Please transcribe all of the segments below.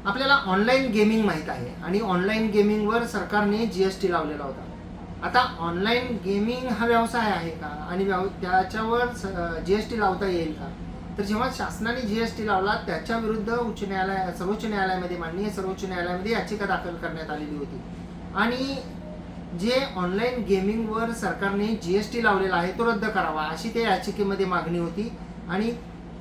आपल्याला online gaming माहीत आहे आणि ऑनलाईन गेमिंगवर सरकारने GST लावलेला होता. आता ऑनलाईन गेमिंग हा व्यवसाय आहे का आणि त्याच्यावर GST लावता येईल का? तर जेव्हा शासनाने GST लावला त्याच्या विरुद्ध सर्वोच्च न्यायालयामध्ये माननीय सर्वोच्च न्यायालयामध्ये याचिका दाखल करण्यात आलेली होती आणि जे ऑनलाईन गेमिंगवर सरकारने GST लावलेला आहे तो रद्द करावा अशी त्या याचिकेमध्ये मागणी होती आणि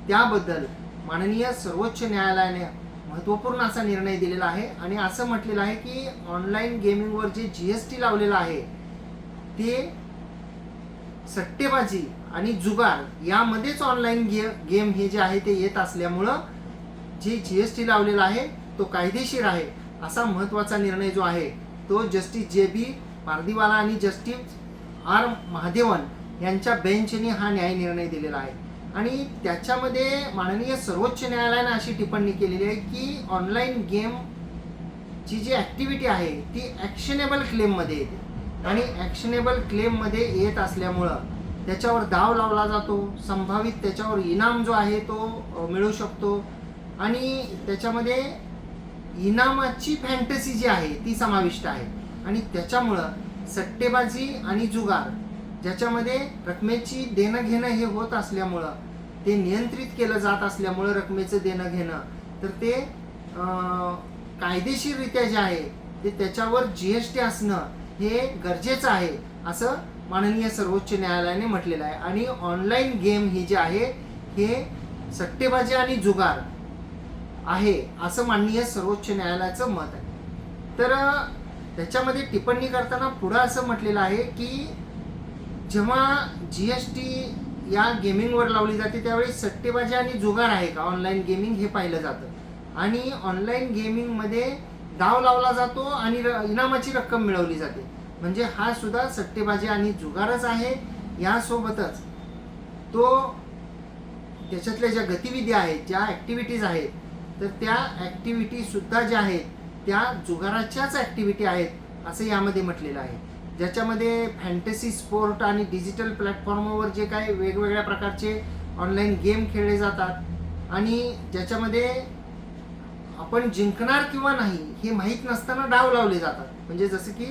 त्याबद्दल माननीय सर्वोच्च न्यायालयाने महत्त्वपूर्ण असा निर्णय दिलेला आहे आणि असं म्हटलेलं आहे की ऑनलाईन गेमिंगवर जे GST लावलेलं आहे ते सट्टेबाजी आणि जुगार यामध्येच ऑनलाईन गेम हे जे आहे ते येत असल्यामुळं जे GST लावलेला आहे तो कायदेशीर आहे असा महत्त्वाचा निर्णय जो आहे तो जस्टिस JB पारदीवाला आणि जस्टिस R महादेवन यांच्या बेंचने हा न्याय निर्णय दिलेला आहे आणि त्याच्यामध्ये माननीय सर्वोच्च न्यायालयाने अशी टिप्पणी केलेली आहे की ऑनलाईन गेमची जी ॲक्टिव्हिटी आहे ती ॲक्शनेबल क्लेममध्ये येते आणि ॲक्शनेबल क्लेममध्ये येत असल्यामुळं त्याच्यावर दाव लावला जातो, संभावित त्याच्यावर इनाम जो आहे तो मिळू शकतो आणि त्याच्यामध्ये इनामाची फॅन्टसी जी आहे ती समाविष्ट आहे आणि त्याच्यामुळं सट्टेबाजी आणि जुगार ज्याच्यामध्ये रकमेची देणं घेणं हे होत असल्यामुळं ते नियंत्रित केलं जात असल्यामुळं रकमेचं देणं घेणं तर ते कायदेशीररित्या जे आहे ते त्याच्यावर GST असणं हे गरजेचं आहे असं माननीय सर्वोच्च न्यायालयाने म्हटलेलं आहे आणि ऑनलाईन गेम ही जी आहे हे सट्टेबाजी आणि जुगार आहे असं माननीय सर्वोच्च न्यायालयाचं मत आहे. तर त्याच्यामध्ये टिप्पणी करताना पुढं असं म्हटलेलं आहे की जेव्हा GST या गेमिंगवर लावली जाते त्यावेळी सट्टेबाजी आणि जुगार आहे का ऑनलाईन गेमिंग हे पाहिलं जातं आणि ऑनलाईन गेमिंगमध्ये डाव लावला जातो आणि इनामाची रक्कम मिळवली जाते म्हणजे हा सुद्धा सट्टेबाजी आणि जुगारच आहे. यासोबतच तो त्याच्यातल्या ज्या गतिविधी आहेत ज्या ॲक्टिव्हिटीज आहेत तर त्या ॲक्टिव्हिटीसुद्धा ज्या आहेत त्या जुगाराच्याच ॲक्टिव्हिटी आहेत असं यामध्ये म्हटलेलं आहे ज्याच्यामध्ये फॅन्टसी स्पोर्ट आणि डिजिटल प्लॅटफॉर्मवर जे काही वेगवेगळ्या प्रकारचे ऑनलाईन गेम खेळले जातात आणि ज्याच्यामध्ये आपण जिंकणार किंवा नाही हे माहीत नसताना डाव लावले जातात म्हणजे जसं की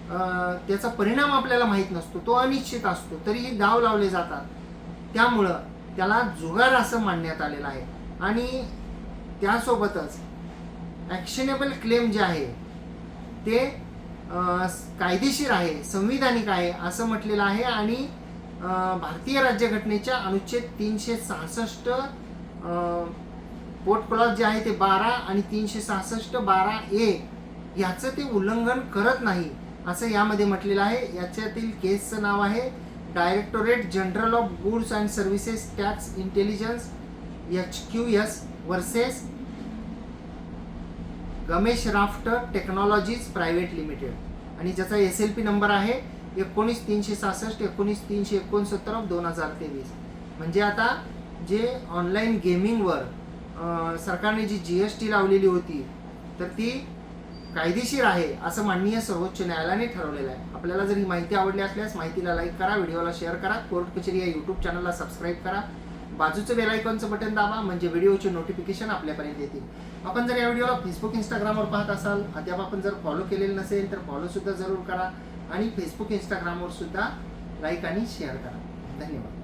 त्याचा परिणाम आपल्याला माहीत नसतो तो अनिश्चित असतो तरीही डाव लावले जातात त्यामुळं त्याला जुगार असं मानण्यात आलेलं आहे आणि त्यासोबतच ॲक्शनेबल क्लेम जे आहे ते कायदेशीर आहे संविधानिक आहे असं म्हटलेलं आहे आणि भारतीय राज्यघटनेच्या अनुच्छेद 366 पोट क्लॉज जे आहे ते 12 आणि 366(12)(a) याचं ते उल्लंघन करत नाही असं यामध्ये म्हटलेलं आहे. याच्यातील केसचं नाव आहे directorate general of goods and services tax intelligence HQS versus Gameskraft technologies private limited आणि ज्याचा SLP नंबर आहे 19,366 19,369/2023. म्हणजे आता जे ऑनलाईन गेमिंगवर सरकारने जी GST लावलेली होती तर ती कायदेशीर आहे असं माननीय सर्वोच्च न्यायालयाने ठरवलेलं आहे. आपल्याला जर ही माहिती आवडली असल्यास माहितीला लाईक करा, व्हिडिओला शेअर करा, कोर्ट कचेरी या YouTube चॅनलला सबस्क्राईब करा, बाजूचं बेल आयकॉनचं बटन दाबा म्हणजे व्हिडिओचे नोटिफिकेशन आपल्यापर्यंत येतील. आपण जर या व्हिडिओला फेसबुक इंस्टाग्रामवर पाहत असाल अद्याप आपण जर फॉलो केलेलं नसेल तर फॉलो सुद्धा जरूर करा आणि फेसबुक इंस्टाग्रामवर सुद्धा लाईक आणि शेअर करा. धन्यवाद.